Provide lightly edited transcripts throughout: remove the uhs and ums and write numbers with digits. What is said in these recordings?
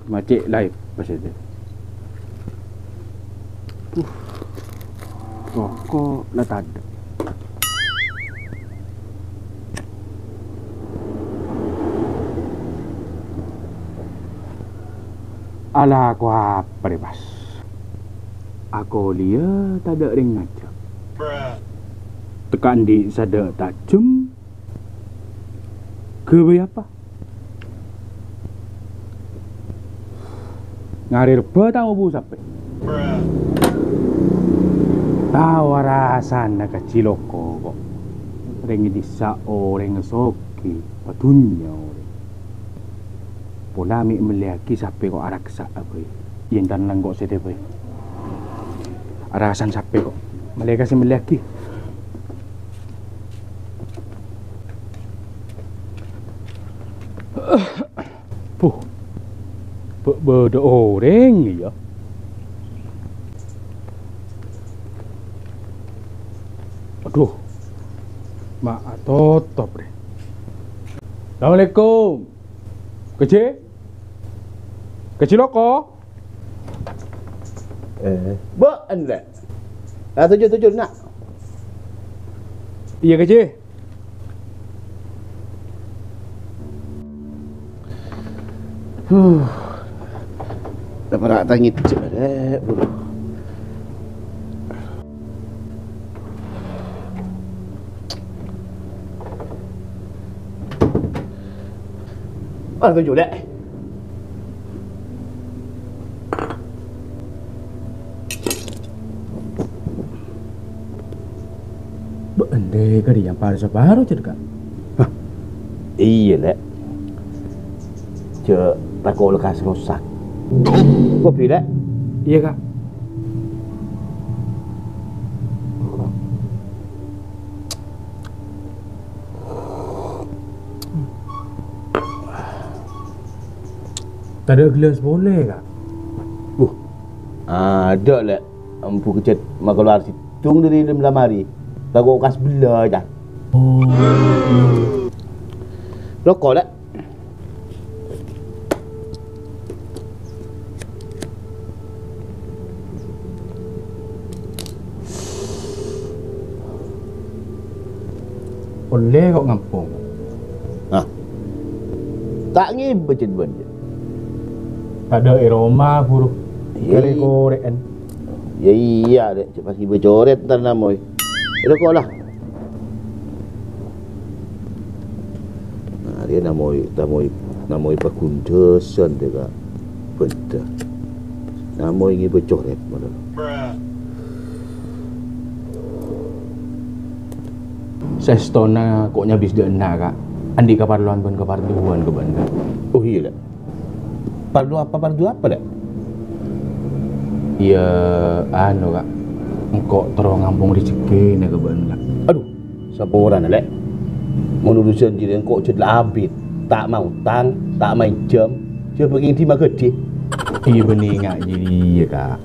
Macik live pasal tu. Rokok dah tak ada. Alah aku apa deh bas. Aku lihat tak ada ring aja. Tekan di sada tajam. Ke apa? Ngarir ba tahu bu sampai. Tahu rasan nak ciloko kok. Ring di sao ring soki patunya. Pola mi meliaki sampai kok araksa apa? Yang dan langgok sede boy. Arasan sampai kok. Mereka si meliaki. Puh. Beda orang ya. Aduh. Mak tutup deh. Assalamualaikum. Kecil? Kecil loko? Ba anda. Tujuh nak. Iya kecil. Tak pernah tangit je deh, bro. Tujuh deh. Bende ke dia yang baru je dekat. Iya lek. Cek takut lekas rosak. Kopi lek. Iya kak. Tak ada gelas boleh kak? Ada lek. Ampu kecet mak keluar situng dari dalam lamari. Takut kas bela dah. Rokok lek. Boleh kok ngampung. Tak ngibet je. Tak ada aroma buruk. Kali korean. Ya iya dek, cepat si bercoret ntar namoy. Rokok lah. Nah, dia namoy pakundesan dek. Betul. Namoy ngi bercoret malah. Sestona kok nyabis dia enak kak. Andi keparluan pun keparluan ke benda. Oh iya dah. Pardu apa dah? Iya anu kak. Engkau terus ngampung rezeki ni ke benda. Aduh, siapa orang lek? Menudusan diri engkau celah abid. Tak mau tang, tak main jam. Siapa pergi inti maka dia? Iya benih ngak jadi ya kak.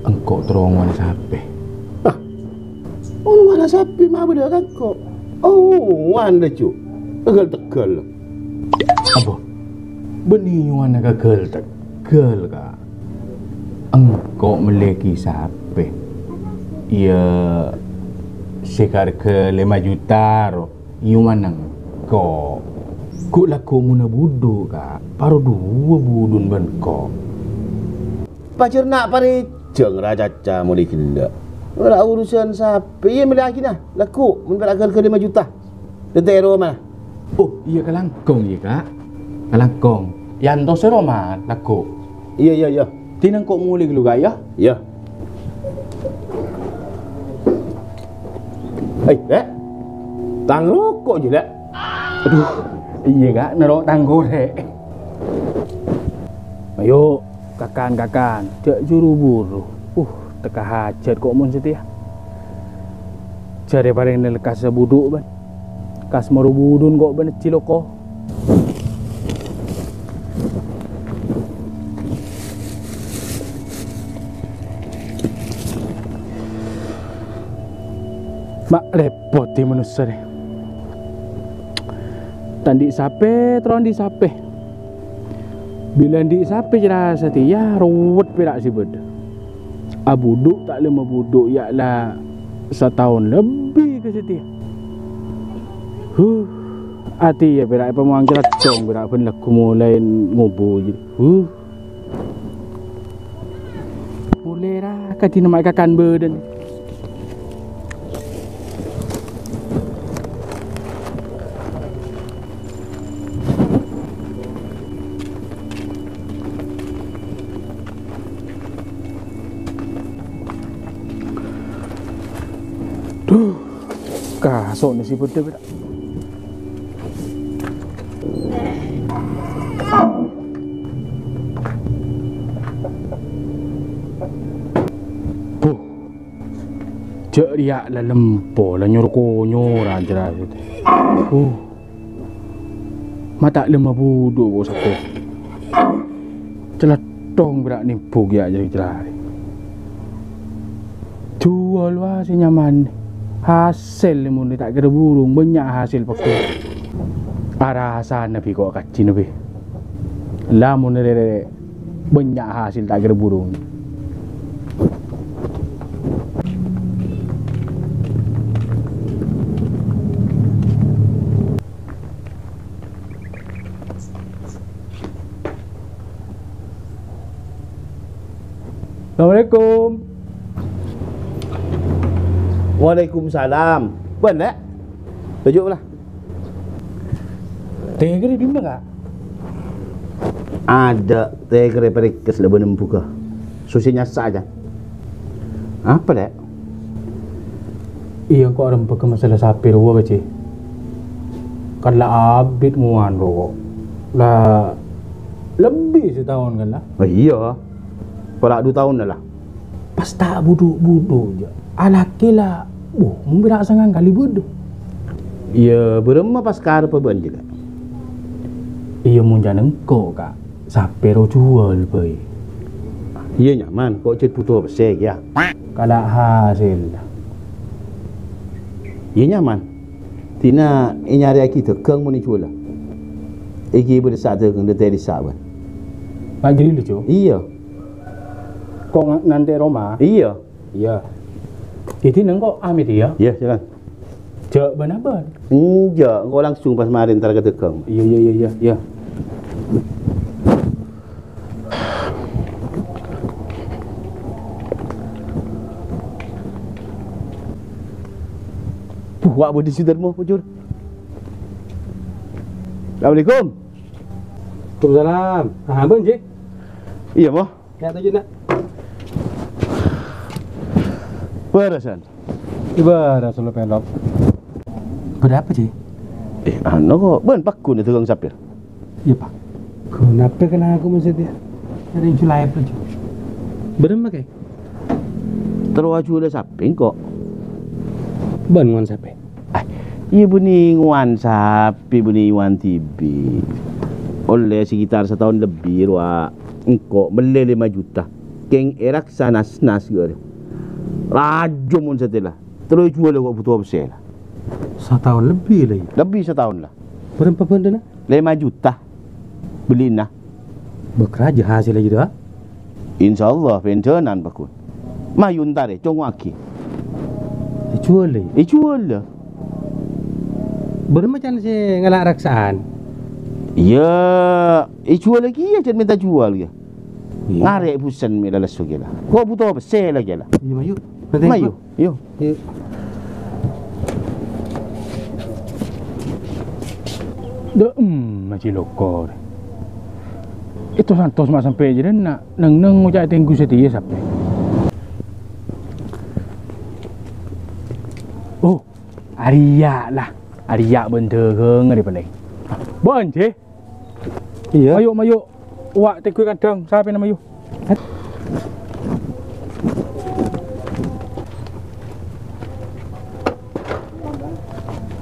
Engkau terus ngomong sampai. Oh, mana sapi mah benda kan kok? Oh, anda cu. Tegal. Apa? Benih mana tegel kak? Engkau meleki sampai. Iya sekar ke 5 juta ro. Iya mana engkau? Kok laku muna budu kak? Paru 2 budun ben kok. Pacar nak pare jeng raja caca mulai gila. Ora urusan sapi, iya melaki nah. Laku, mun berakal ke 5 juta. Detero mana? Oh, iya kalangkong iya kak. Kalangkong. Yang to sero mah laku. Iya. Tinang kok muli dulu kak ya? Iya. Tang rokok je dak. Aduh, iya kak, nerok tanggo dek. Ayo, kakan, cek juru buru. Teka hajat kok mun setia. Cari paling lekas sebuduk ban. Kas maru budun kok ben ciloko. Mak repot di manusia ni. Tandi sape, teron di sape. Bila di sapi jelas hati ya ruwet perak si bed. Abuduk tak lama buduk yaklah setahun lebih ke situ. Hati ya perak pemang jelas cong perak pun laku mulai ngubur je. Mulai lah kati nama kakan berden. Kasok ni si putih berak. Cek riak lah lempo lah nyor-konyor aja lah. Mata lemah buduk kau satu. Celatong berak ni pug ya jadi celah. Jual wah si nyaman. Hasil mun tak kira burung banyak hasil pakai. Arasa nabi kok kacin nabi. Lamun dere banyak hasil tak kira burung. Assalamualaikum. Waalaikumsalam. Ben tak? Tunjuklah. Teh kiri di mana? Ada teh kere perikes le benem buka. Susinya saja. Apa tak? Iya kok rempah ke masalah sapi ruwa kecil. Kan lah abit muan ro. Lah lebih setahun kan lah. Oh iya. Kalau 2 tahun dah lah. Pas tak buduk-buduk je. Alaki lah. Mungkin tak sangat kali buduk. Ya, berema pas kar apa ben juga. Iya mun jangan engkau kak. Sapi ro jual boy. Iya nyaman. Kok cet putu besek ya. Kalau hasil. Iya nyaman. Tina nyari aki tekeng mun jual. Iki berdesak tekeng de tadi saban. Pak jadi lucu. Iya. Kok nanti Roma? Iya. Iya. Jadi nengko amit ya? Ya, silakan. Cek benar-benar. Enggak, kau langsung pas marin ntar ke tekeng. Iya. Wak bodi sudah mau pujur. Assalamualaikum. Waalaikumsalam. Abang je? Iya mo. Ya tahu nak. Perasan. Ibarat solo pelop. Berapa je? Anu kok ben pakun itu tukang sapir. Iya pak. Kenapa kena aku mesti dia? Dari Julai aja. Berapa kek? Terwaju le saping kok. Ban ngon sapi. Iya bunyi nguan sapi bunyi nguan tibi. Oleh sekitar setahun lebih wa engkau beli 5 juta. Keng erak sanas-nas gore. Rajo mun setelah. Terus jual kok butuh besar. Setahun lebih lagi. Lebih setahun lah. Berapa benda nak? 5 juta. Beli nah. Bekerja hasil lagi dah. InsyaAllah pensiunan pakun. Mayun tare cong waki. Jual lagi. Jual lah. Bermacam si ngelak raksaan. Ya, jual lagi ya jangan minta jual ya. Ngarek pusan mi lalas lagi lah. Kau butuh apa? Saya lagi lah. Iya mayu. Mayu. Yo. Macam lokor. Itu santos mak sampai je dan nak neng ngucap tengku setia sampai. Oh, Arya lah. Arya benda ke ngari pandai. Bon je. Iya. Mayu. Wak tengku kadang siapa nama mayu?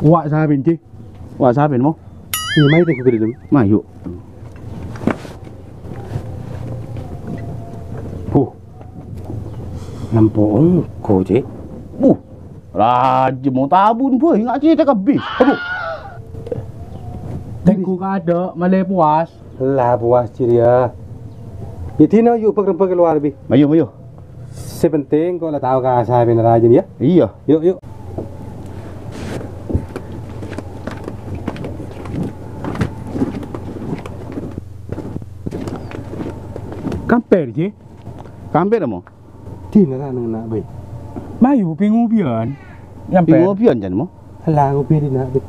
Wak siapa je? Wah, siapa ni mo? Iya, mayu tengku ke dalam. Mayu. Nampung kau je. Raja mau tabun pun ingat cerita ke bis. Aduh. Tengku ka ada, malay puas. Lah puas dia. Itu no yuk pergi keluar bi. Mayu. Sepenting kau lah tahu kah saya benar aja nih ya. Iya. Yuk. Kamper je. Kamper mo. Di nak nak bi. Mayu pingubian. Yang Pingo pion jan mo. Lah ngopi di nak bi.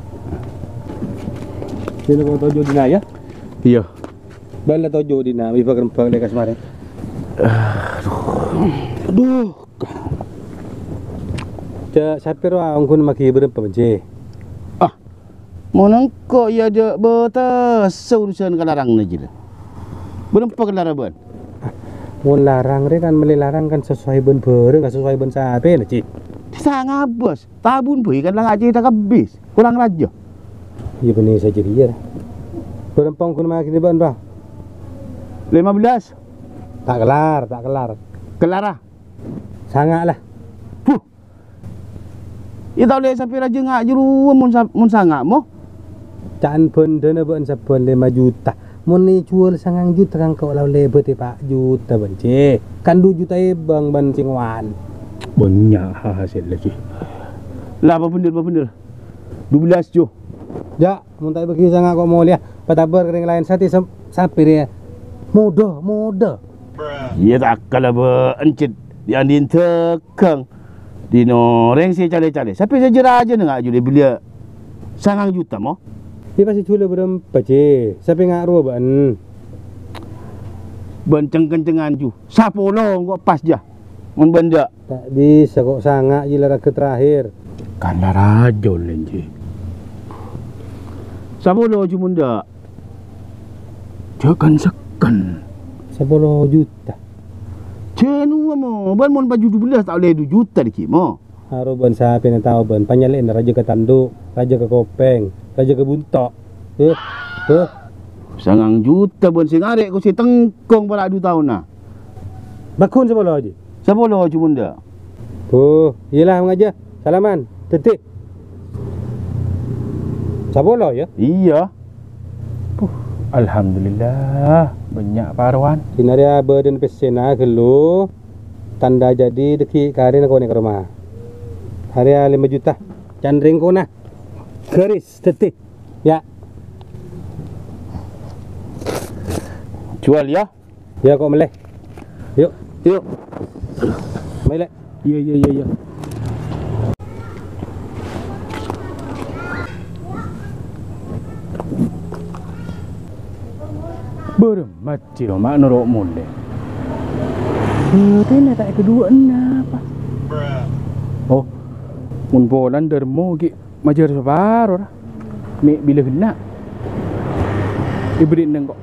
Sino kau tojo di nak ya? Iya. Bala tojo di nak bi pergi lekas kemarin. Aduh. Siapa orang kun maki berapa benci? Mau nangkok ya dia betas urusan kelarang aja lah. Berapa kelarang? Mau larang dia kan melilarang kan sesuai ben bareng, kan sesuai ben siapa nak cik? Sangat bos. Tabun boy kan lang aja tak habis. Kurang raja. Iya benar saja dia. Berapa kun maki di ban bah? 15. Tak kelar. Kelara. Sangat lah. Ya tak boleh sampai raja ngak juru mun sangat mo. Caan benda na ben sabon 5 juta. Mun ni jual 9 juta kan kau lau lebe te 4 juta benci. Kan 2 juta bang ban cingwan. Banyak hasil lagi. Lah apa bener. 12 jo. Ya, mun tak bagi sangat kau mau lihat. Patabar kering lain sati sampai dia. Muda. Ya tak kalau berencit di andin tekeng. Di noreng saya cale-cale. Sampai saja raja ngak juri belia 9 juta mo. Dia pasti cula berempat je. Sampai ngak ruah ban. Benceng-kencengan ju. 10 kok pas jah. Mun benda. Tak bisa kok sangat je lara ke terakhir. Kan lah raja lenje. 10 ju munda. Jangan sekan. 10 juta. Cenu mo. Ban mun baju 12 tak boleh 2 juta dikit mo. Haru ban siapa yang tahu ban. Panyalin raja ke tanduk, raja ke kopeng, raja ke buntok. Tuh. 9 juta bon sing arek ko si tengkong pala 2 tahun nah. Bakun 10 je. 10 ju munda. Tuh, iyalah mengajar. Salaman, tetik. 10 ya. Iya. Alhamdulillah. Banyak paruan. Sinaria badan pesena kelu. Tanda jadi deki karin kau ni ke rumah. Hari 5 juta. Candring kau nah. Garis tetik. Ya. Jual ya. Ya kau meleh. Yuk. Meleh. Ya. Bermati lo mak norok mule. Ini tak kedua apa? Oh, mun bolan dermo ki majar separuh. Mek bila kena. Ibrit neng kok.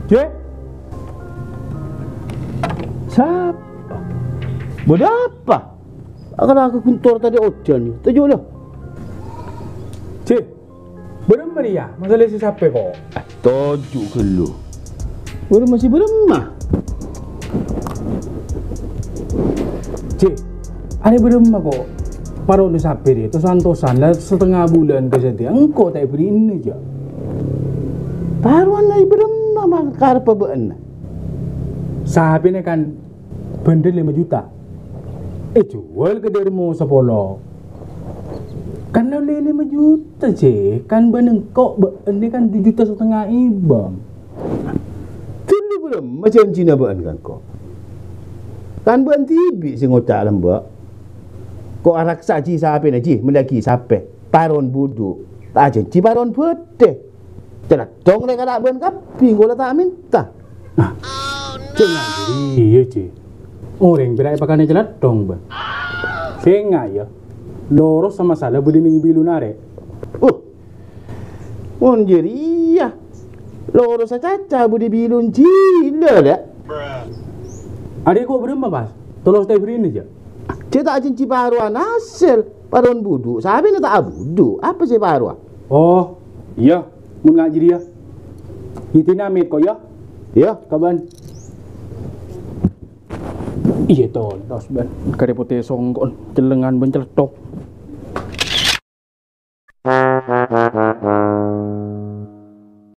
Cek. Siapa? Berapa? Kalau aku kuntor tadi ojan ni. Tujuh lah. Cik, berapa dia? Masalah si siapa kok? Tujuh ke lu. Baru masih beremah. Cik, ada berapa kok? Paruh ni siapa dia? Tu santosan lah setengah bulan ke sini. Engkau tak beri ini je. Paruan lagi beremah makar apa beena? Sahabat ni kan benda 5 juta. Jual ke dermo 10. Kan dah 5 juta je. Kan benengkok ini kan 2,5 juta ibang. Tulu belum macam Cina bean kan kau. Kan bean tibi si ngotak lembak. Kau arak saji sahabat ni ji melaki sahabat. Paron budu. Tak aja ji paron putih. Jangan dong mereka nak bean kapi. Kau tak minta. Jangan iya cik. Orang berai pakai jelat dong ba. Senga ya. Loros sama salah budi ning bilu nare. Monjeria. Loros saja budi bilun cila dah. Ada kok berapa pas? Tolong saya beri ini je. Cetak cinci paruan hasil. Paruan budu. Sahabat ni tak budu. Apa sih paruan? Oh, iya. Mun ngaji dia. Itu namit kok ya. Ya. Kaban. Iya toh, dos ben. Kare putih songgol, celengan benceletok.